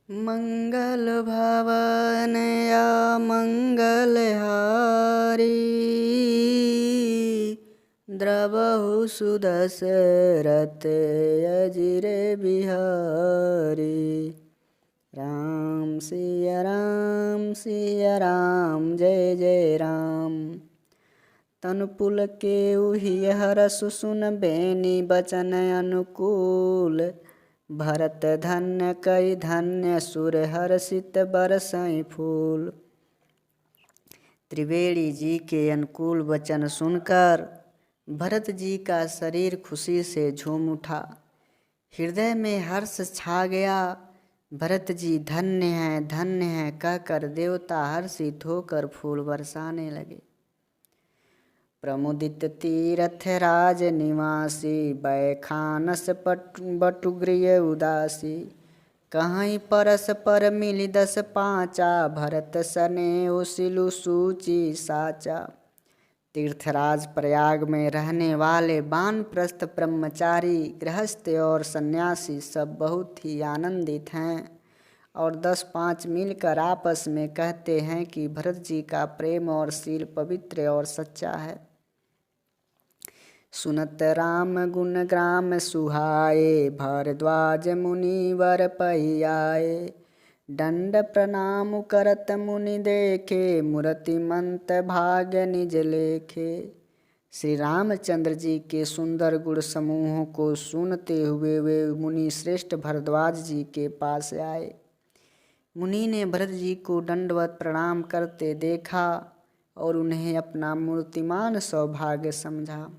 मंगल भवन या मंगलहारी द्रवहु सुदशरथ अजिर बिहारी। राम सिया राम जय जय राम। तनु पुलकेउ हिय हरसु सुन बेनी बचन अनुकूल। भरत धन्य कई धन्य सुर हर्षित बरसई फूल। त्रिवेणी जी के अनुकूल वचन सुनकर भरत जी का शरीर खुशी से झूम उठा। हृदय में हर्ष छा गया। भरत जी धन्य है कहकर देवता हर्षित होकर फूल बरसाने लगे। प्रमुदित तीरथ राज निवासी बैखानस बटुगृह उदासी। कहीं परस पर मिली 10 पाँचा भरत सने सिलु सूची साचा। तीर्थराज प्रयाग में रहने वाले वानप्रस्थ ब्रह्मचारी गृहस्थ और सन्यासी सब बहुत ही आनंदित हैं और 10-5 मिलकर आपस में कहते हैं कि भरत जी का प्रेम और शील पवित्र और सच्चा है। सुनत राम गुण ग्राम सुहाए भरद्वाज मुनि वर पहियाए। दंड प्रणाम करत मुनि देखे मूर्तिमंत भाग्य निज लेखे। श्री रामचंद्र जी के सुंदर गुण समूहों को सुनते हुए वे मुनि श्रेष्ठ भरद्वाज जी के पास आए। मुनि ने भरत जी को दंडवत प्रणाम करते देखा और उन्हें अपना मूर्तिमान सौभाग्य समझा।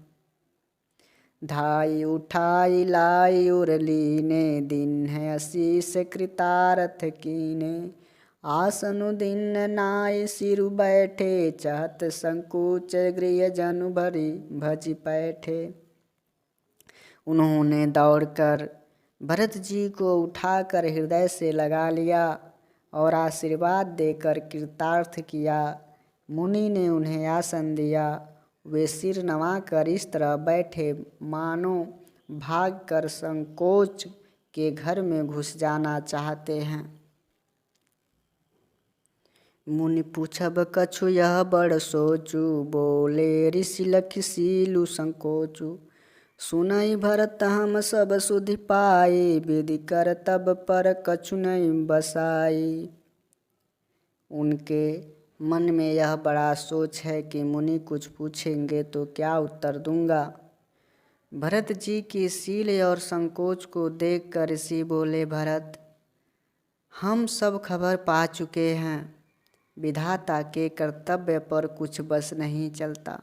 धाई उठाई लाई उरली ने दिन है आशीष कृतार्थ कीने। आसनु दिन नाय सिरु बैठे चहत संकोच गृह जनु भरी भज बैठे। उन्होंने दौड़कर भरत जी को उठाकर हृदय से लगा लिया और आशीर्वाद देकर कृतार्थ किया। मुनि ने उन्हें आसन दिया। वे सिर नवाकर इस तरह बैठे मानो भागकर संकोच के घर में घुस जाना चाहते हैं। मुनि पूछब कछु यह बड़ सोचू बोले ऋषि लखि सीलु संकोचू। सुनई भरत हम सब सुधि पाए विधि कर तब पर कछु नहीं बसाई। उनके मन में यह बड़ा सोच है कि मुनि कुछ पूछेंगे तो क्या उत्तर दूंगा। भरत जी की शील और संकोच को देखकर ऋषि बोले, भरत हम सब खबर पा चुके हैं। विधाता के कर्तव्य पर कुछ बस नहीं चलता।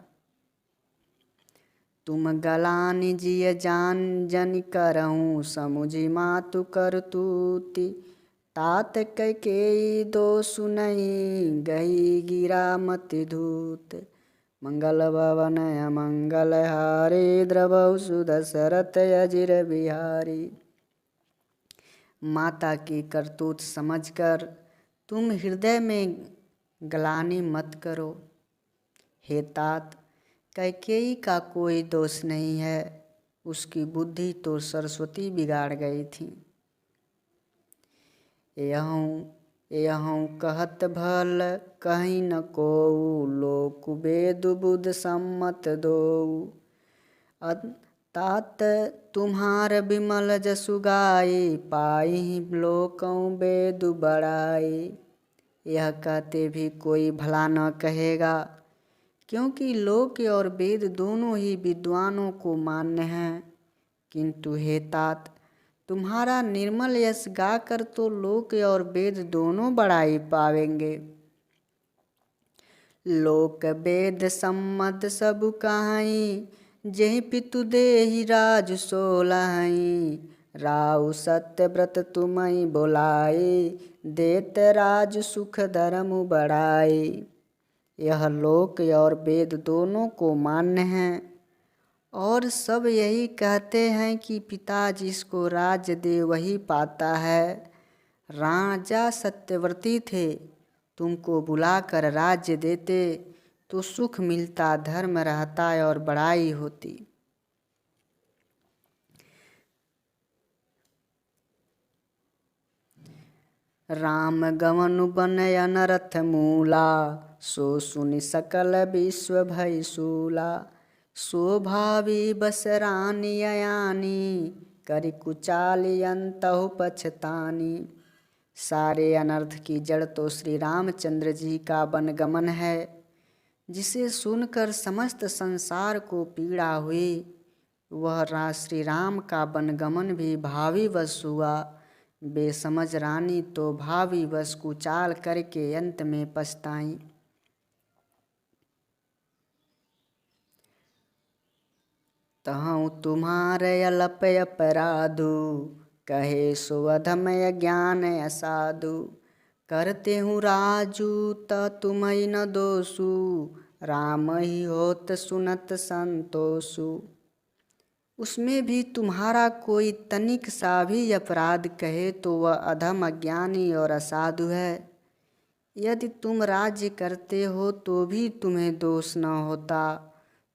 तुम गलानि जिय जान जन करऊँ समुझी मातु करतूति। तात कैकेयी दो सुनई गई गिरा मति धूत। मंगल भवन अमंगल हारी द्रवहु सुदशरथ अजिर बिहारी। माता की करतूत समझकर तुम हृदय में गलानी मत करो। हे तात, कैकेयी का कोई दोष नहीं है। उसकी बुद्धि तो सरस्वती बिगाड़ गई थी। यहूँ कहत भल कहीं न कोऊ लोक वेद बुध सम्मत दोऊ। तात तुम्हार विमल जसु गाई पाई लोकौं वेद बड़ाई। यह कहते भी कोई भला न कहेगा क्योंकि लोक और वेद दोनों ही विद्वानों को मान्य हैं। किंतु हे तात, तुम्हारा निर्मल यश गाकर तो लोक और वेद दोनों बड़ाई पावेंगे। लोक वेद सम्मत सब कहाई जेहि पितु देहि राज सोलहाई। राउ सत्य व्रत तुमहि बोलाई देत राज सुख धर्म बढ़ाई। यह लोक और वेद दोनों को मान्य हैं और सब यही कहते हैं कि पिता जिसको राज्य दे वही पाता है। राजा सत्यव्रती थे, तुमको बुलाकर राज्य देते तो सुख मिलता, धर्म रहता और बड़ाई होती। राम गवनु बन अनरथ मूला, सो सुनि सकल विश्व भय सूला। सो भावी बस रानी अयानी, करि कुचाली अंतहु पछतानी। सारे अनर्थ की जड़ तो श्री रामचंद्र जी का वनगमन है, जिसे सुनकर समस्त संसार को पीड़ा हुई। वह श्री राम का वनगमन भी भावी वश हुआ। बेसमझ रानी तो भावी वश कुचाल करके अंत में पछताई। तहु तुम्हारे अलप अपराधु, कहे सो अधमय ज्ञान असाधु। करते हूँ राजू त तुम्हि न दोषु, राम ही होत सुनत संतोषु। उसमें भी तुम्हारा कोई तनिक सा भी अपराध कहे तो वह अधम, अज्ञानी और असाधु है। यदि तुम राज्य करते हो तो भी तुम्हें दोष न होता।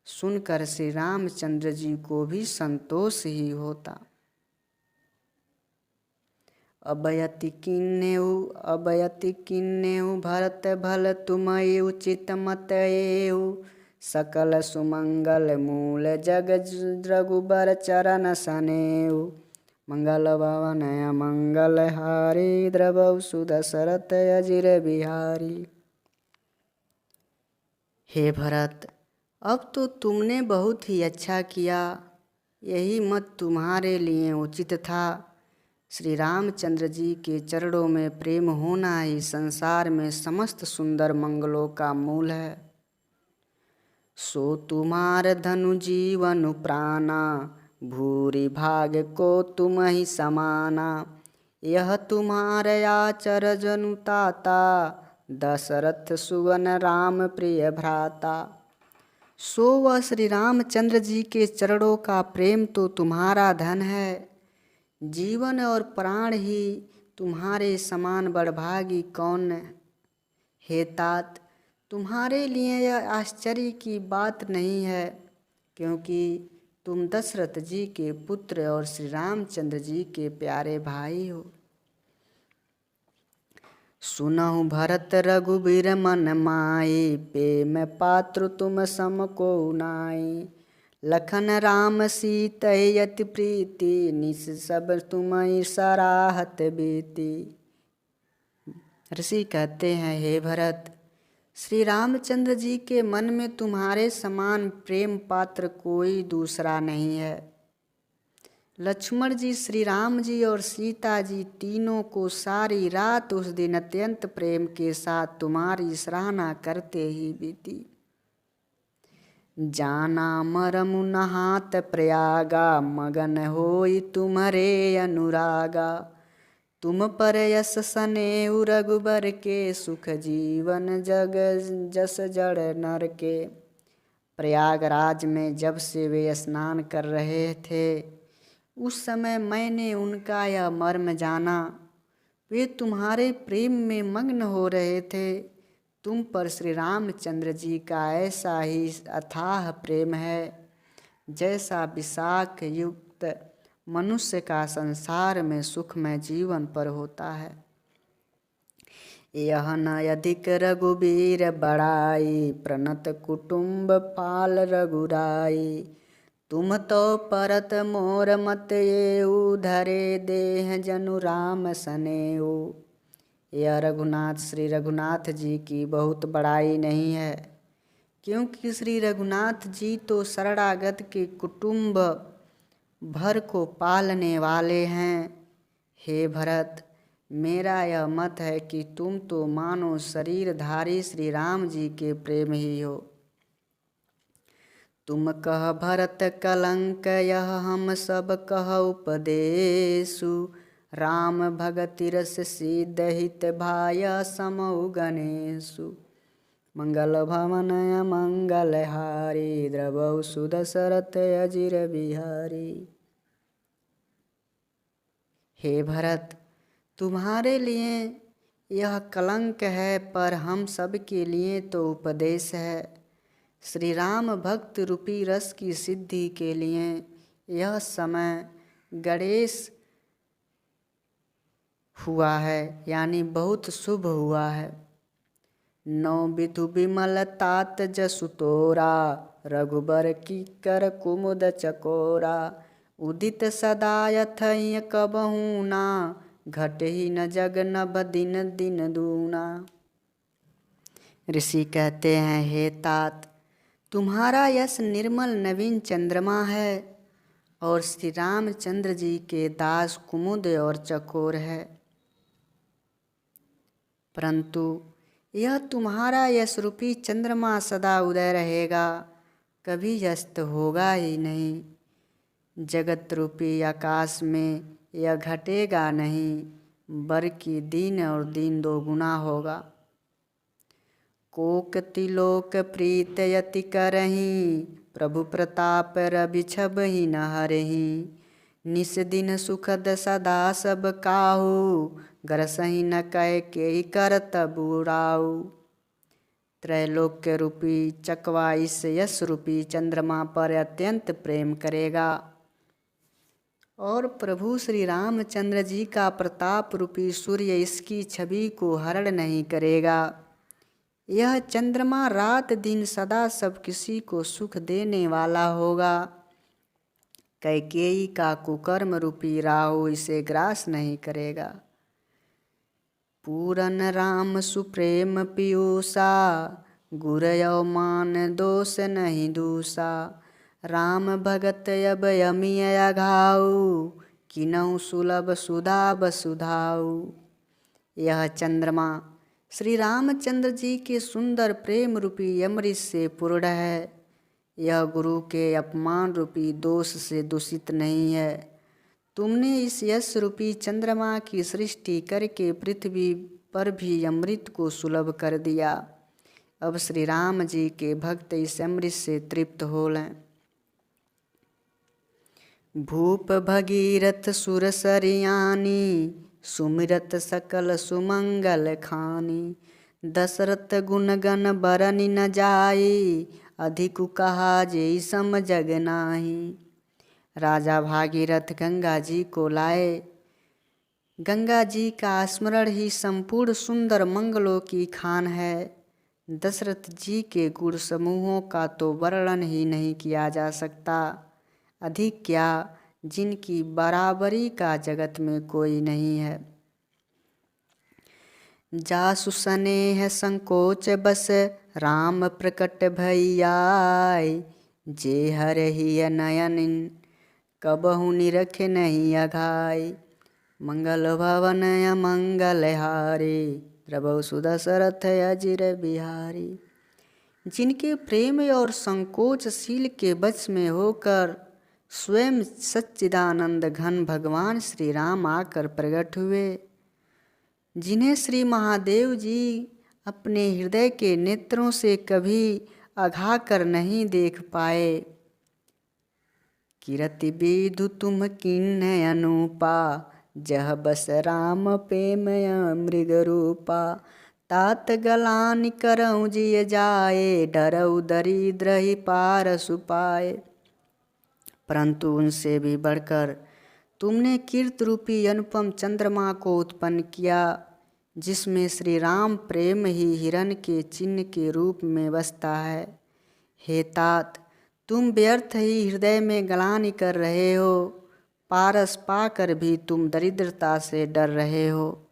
सुनकर श्री रामचंद्र जी को भी संतोष ही होता। अबयति किन्नेहु भरत भल तुम्हि उचित मत एहु। सकल सुमंगल मूल जग रघुबर चरण सनेहु। मंगल भवन मंगल हारी, द्रवहु सुदशरथ अजिर बिहारी। हे भरत, अब तो तुमने बहुत ही अच्छा किया। यही मत तुम्हारे लिए उचित था। श्री रामचंद्र जी के चरणों में प्रेम होना ही संसार में समस्त सुंदर मंगलों का मूल है। सो तुम्हार धनु जीवन प्राणा, भूरि भाग को तुम ही समाना। यह तुम्हारे आचर जनु ताता, दशरथ सुवन राम प्रिय भ्राता। सो वह श्री रामचंद्र जी के चरणों का प्रेम तो तुम्हारा धन है। जीवन और प्राण ही तुम्हारे समान बड़भागी कौन। हे तात, तुम्हारे लिए यह आश्चर्य की बात नहीं है, क्योंकि तुम दशरथ जी के पुत्र और श्री रामचंद्र जी के प्यारे भाई हो। सुनहु भरत रघुबीर मन माई, प्रेम पात्र तुम सम को नाई। लखन राम सीत यति प्रीति, निस सब तुम्हि सराहत बीती। ऋषि कहते हैं, हे भरत, श्री रामचंद्र जी के मन में तुम्हारे समान प्रेम पात्र कोई दूसरा नहीं है। लक्ष्मण जी, श्री राम जी और सीता जी तीनों को सारी रात उस दिन अत्यंत प्रेम के साथ तुम्हारी सराहना करते ही बीती। जाना मरमु नहात प्रयागा, मगन होई तुम्हारे अनुरागा। तुम पर यस सनेहु रघुबर के, सुख जीवन जग जस जड़ नर के। प्रयागराज में जब से वे स्नान कर रहे थे, उस समय मैंने उनका यह मर्म जाना। वे तुम्हारे प्रेम में मग्न हो रहे थे। तुम पर श्री रामचंद्र जी का ऐसा ही अथाह प्रेम है, जैसा विशाख युक्त मनुष्य का संसार में सुखमय जीवन पर होता है। यह न अधिक रघुबीर बड़ाई, प्रणत कुटुंब पाल रघुराई। तुम तो परत मोर मत एऊ, धरे देह जनु राम सनेऊ। यह रघुनाथ श्री रघुनाथ जी की बहुत बड़ाई नहीं है, क्योंकि श्री रघुनाथ जी तो शरणागत के कुटुंब भर को पालने वाले हैं। हे भरत, मेरा यह मत है कि तुम तो मानो शरीरधारी श्री राम जी के प्रेम ही हो। तुम कह भरत कलंक, यह हम सब कह उपदेशु। राम भगति रस सिद्ध हित भाय, समऊ गणेशु। मंगल भवन मंगल हारी, द्रवहु सुदशरथ अजिर बिहारी। हे भरत, तुम्हारे लिए यह कलंक है, पर हम सब के लिए तो उपदेश है। श्री राम भक्त रूपी रस की सिद्धि के लिए यह समय गणेश हुआ है, यानी बहुत शुभ हुआ है। नौ विधु विमल तात जसु तोरा, रघुबर की कर कुमुद चकोरा। उदित सदा यथय कबहू ना, घटहि न जग नभ दिन दिन दूना। ऋषि कहते हैं, हे तात, तुम्हारा यश निर्मल नवीन चंद्रमा है और श्री रामचंद्र जी के दास कुमुद और चकोर है। परंतु यह तुम्हारा यश रूपी चंद्रमा सदा उदय रहेगा, कभी अस्त होगा ही नहीं। जगत रूपी आकाश में यह घटेगा नहीं, बल्कि दिन और दिन दो गुना होगा। कोक तिलोक प्रीत यति करही, प्रभु प्रताप रवि छबहि न हरहि। निस दिन सुखद सदा सब काहू, गरसहि न कह के करतबु राऊ। त्रैलोक्य रूपी चकवा इस यश रूपी चंद्रमा पर अत्यंत प्रेम करेगा और प्रभु श्री रामचंद्र जी का प्रताप रूपी सूर्य इसकी छवि को हरण नहीं करेगा। यह चंद्रमा रात दिन सदा सब किसी को सुख देने वाला होगा। कैकेयी का कुकर्म रूपी राहु इसे ग्रास नहीं करेगा। पूरन राम सुप्रेम पीयूषा, गुर मान दोष नहीं दूषा। राम भगत अब यमिय अघाऊ, किनहु सुलभ सुधा बसुधाऊ। यह चंद्रमा श्री रामचंद्र जी के सुंदर प्रेम रूपी अमृत से पूर्ण है। यह गुरु के अपमान रूपी दोष से दूषित नहीं है। तुमने इस यश रूपी चंद्रमा की सृष्टि करके पृथ्वी पर भी अमृत को सुलभ कर दिया। अब श्री राम जी के भक्त इस अमृत से तृप्त हो लें। भूप भगीरथ सुर सरियानी, सुमिरत सकल सुमंगल खानी। दशरथ गुण गण बरनि न जाई, अधिक कहा जेई सम जग नाही। राजा भागीरथ गंगा जी को लाए। गंगा जी का स्मरण ही संपूर्ण सुंदर मंगलों की खान है। दशरथ जी के गुण समूहों का तो वर्णन ही नहीं किया जा सकता, अधिक क्या जिनकी बराबरी का जगत में कोई नहीं है। जासु स्नेह संकोच बस, राम प्रकट भैयाय। जे हरहि नयन, कबहु निरख नहीं अघाय। मंगल भवन अमंगल हारे, प्रभु सुदशरथ अजिर बिहारी। जिनके प्रेम और संकोचशील के वश में होकर स्वयं सच्चिदानंद घन भगवान श्री राम आकर प्रकट हुए, जिन्हें श्री महादेव जी अपने हृदय के नेत्रों से कभी अघा कर नहीं देख पाए। किरति विधु तुम किन्ह अनुपा, जह बस राम प्रेमय मृग रूपा। तात गलानि करऊँ जिय जाए, डरऊ दरिद्र ही पार सुपाए। परंतु उनसे भी बढ़कर तुमने कीर्त रूपी अनुपम चंद्रमा को उत्पन्न किया, जिसमें श्री राम प्रेम ही हिरण के चिन्ह के रूप में बसता है। हे तात, तुम व्यर्थ ही हृदय में ग्लानि कर रहे हो, पारस पाकर भी तुम दरिद्रता से डर रहे हो।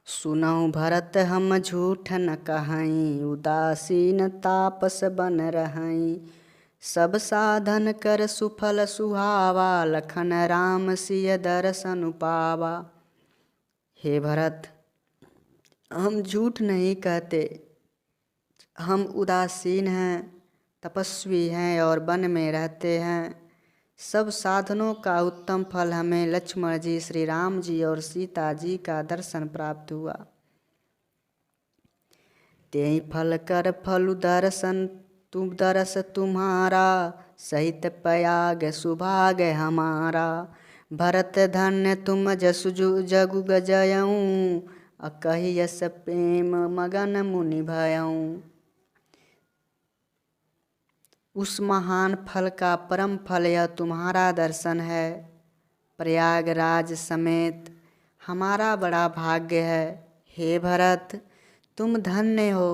सुनऊ भरत हम झूठ न कहई, उदासीन तापस बन रहई। सब साधन कर सुफल सुहावा, लखन राम सिय दर्शन पावा। हे भरत, हम झूठ नहीं कहते, हम उदासीन हैं, तपस्वी हैं और वन में रहते हैं। सब साधनों का उत्तम फल हमें लक्ष्मण जी, श्री राम जी और सीता जी का दर्शन प्राप्त हुआ। तेहि फल कर फल दर्शन तुम दरस तुम्हारा, सहित पयाग सुभाग हमारा। भरत धन्य तुम जसु जगु गजयऊँ, अकहि यस प्रेम मगन मुनि भयऊँ। उस महान फल का परम फल यह तुम्हारा दर्शन है। प्रयागराज समेत हमारा बड़ा भाग्य है। हे भरत, तुम धन्य हो,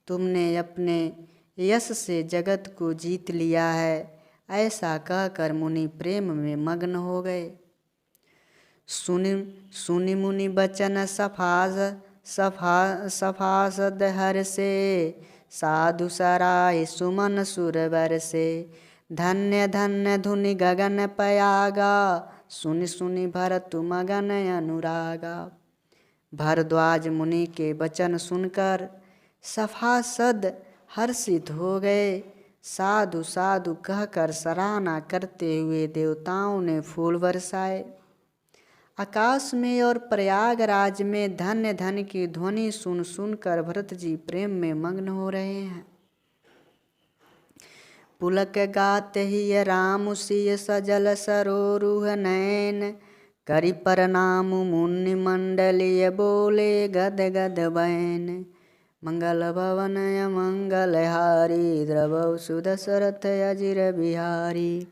तुमने अपने यश से जगत को जीत लिया है। ऐसा कहकर मुनि प्रेम में मग्न हो गए। सुनि मुनि बचन सफासद हर से, साधु सराय सुमन सुरवर से। धन्य धन्य धुनि गगन पयागा, सुनि सुनि भरत मगन अनुरागा। भरद्वाज मुनि के वचन सुनकर सभासद हर्षित हो गए। साधु साधु कहकर सराहना करते हुए देवताओं ने फूल बरसाए। आकाश में और प्रयागराज में धन्य धन की ध्वनि सुन सुनकर भरत जी प्रेम में मग्न हो रहे हैं। पुलक गात ही राम सिय सजल सरोरुह नैन, करि प्रणाम मुनि मंडलीय बोले गद गद बैन। मंगल भवन मंगल हारी, द्रवौ सुदशरथ अजिर बिहारी।